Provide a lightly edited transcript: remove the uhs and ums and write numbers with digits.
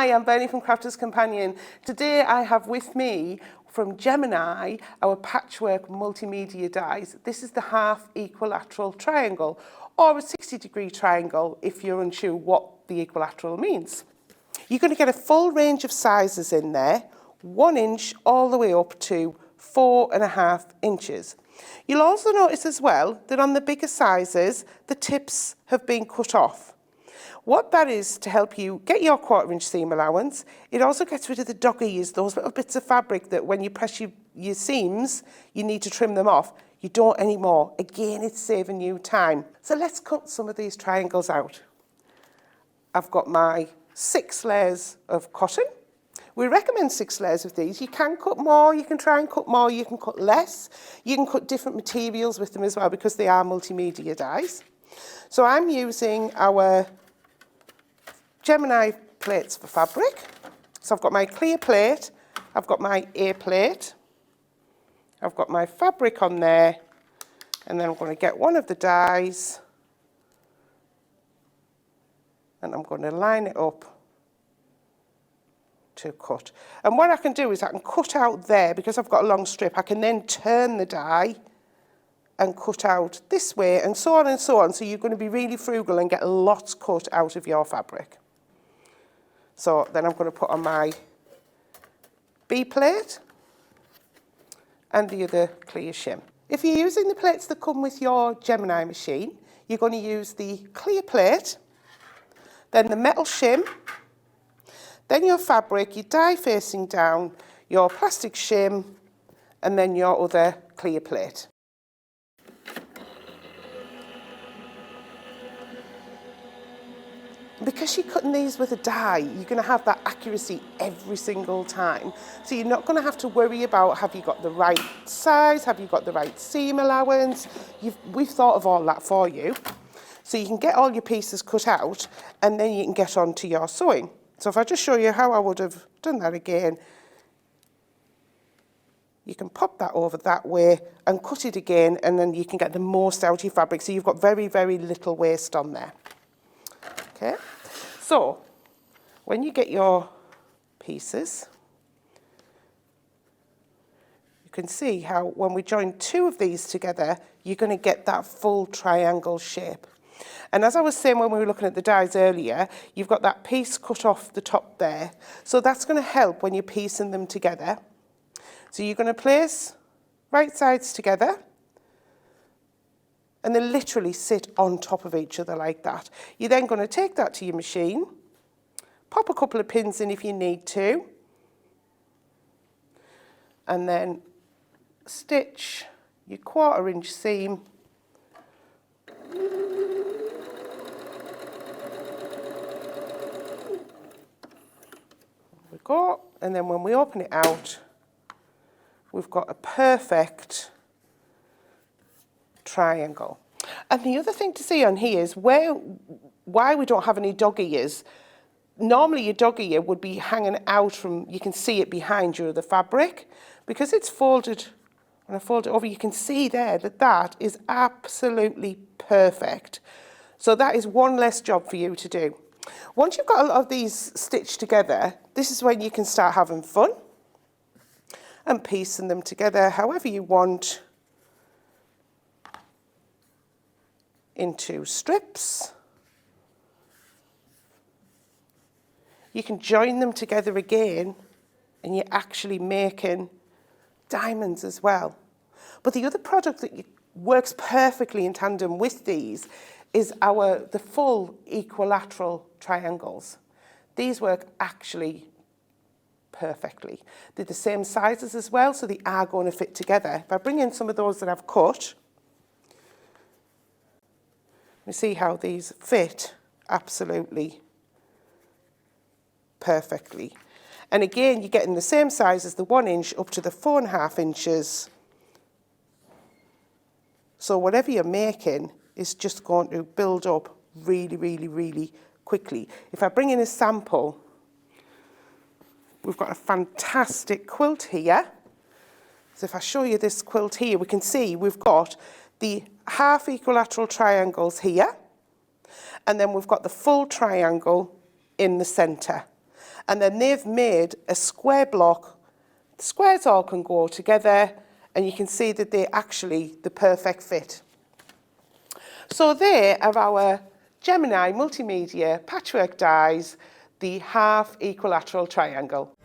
Hi, I'm Bernie from Crafters Companion. Today I have with me from Gemini our Patchwork multimedia dies. This is the half equilateral triangle, or a 60-degree triangle if you're unsure what the equilateral means. You're going to get a full range of sizes in there, 1 inch all the way up to 4.5 inches. You'll also notice as well that on the bigger sizes, the tips have been cut off. What that is to help you get your 1/4 inch seam allowance. It also gets rid of the dog ears, those little bits of fabric that when you press your seams, you need to trim them off. You don't anymore. Again, it's saving you time. So let's cut some of these triangles out. I've got my 6 layers of cotton. We recommend 6 layers of these. You can cut more, you can try and cut more, you can cut less. You can cut different materials with them as well because they are multimedia dies. So I'm using our Gemini plates for fabric. So I've got my clear plate, I've got my A plate, I've got my fabric on there, and then I'm going to get one of the dies and I'm going to line it up to cut. And what I can do is I can cut out there because I've got a long strip. I can then turn the die and cut out this way and so on and so on. So you're going to be really frugal and get lots cut out of your fabric. So then I'm going to put on my B plate and the other clear shim. If you're using the plates that come with your Gemini machine, you're going to use the clear plate, then the metal shim, then your fabric, your die facing down, your plastic shim, and then your other clear plate. Because you're cutting these with a die, you're going to have that accuracy every single time. So you're not going to have to worry about, have you got the right size, have you got the right seam allowance. We've thought of all that for you. So you can get all your pieces cut out and then you can get on to your sewing. So if I just show you how I would have done that again, you can pop that over that way and cut it again, and then you can get the most out of your fabric. So you've got very, very little waste on there. Okay, so when you get your pieces, you can see how when we join 2 of these together, you're going to get that full triangle shape. And as I was saying when we were looking at the dies earlier, you've got that piece cut off the top there. So that's going to help when you're piecing them together. So you're going to place right sides together, and they literally sit on top of each other like that. You're then going to take that to your machine, pop a couple of pins in if you need to, and then stitch your 1/4 inch seam we go, and then when we open it out, we've got a perfect triangle. And the other thing to see on here is why we don't have any dog ears. Normally your dog ear would be hanging out from, you can see it behind you, the fabric. Because it's folded, when I fold it over, you can see there that that is absolutely perfect. So that is one less job for you to do. Once you've got a lot of these stitched together, this is when you can start having fun and piecing them together however you want into strips. You can join them together again and you're actually making diamonds as well. But the other product that works perfectly in tandem with these is the full equilateral triangles. These work actually perfectly. They're the same sizes as well, so they are going to fit together. If I bring in some of those that I've cut, you see how these fit absolutely perfectly. And again, you're getting the same size as the 1 inch up to the 4.5 inches. So whatever you're making is just going to build up really, really, really quickly. If I bring in a sample, we've got a fantastic quilt here. So if I show you this quilt here, we can see we've got the half equilateral triangles here, and then we've got the full triangle in the center. and then they've made a square block. The squares all can go together, and you can see that they're actually the perfect fit. So there are our Gemini multimedia patchwork dies, the half equilateral triangle.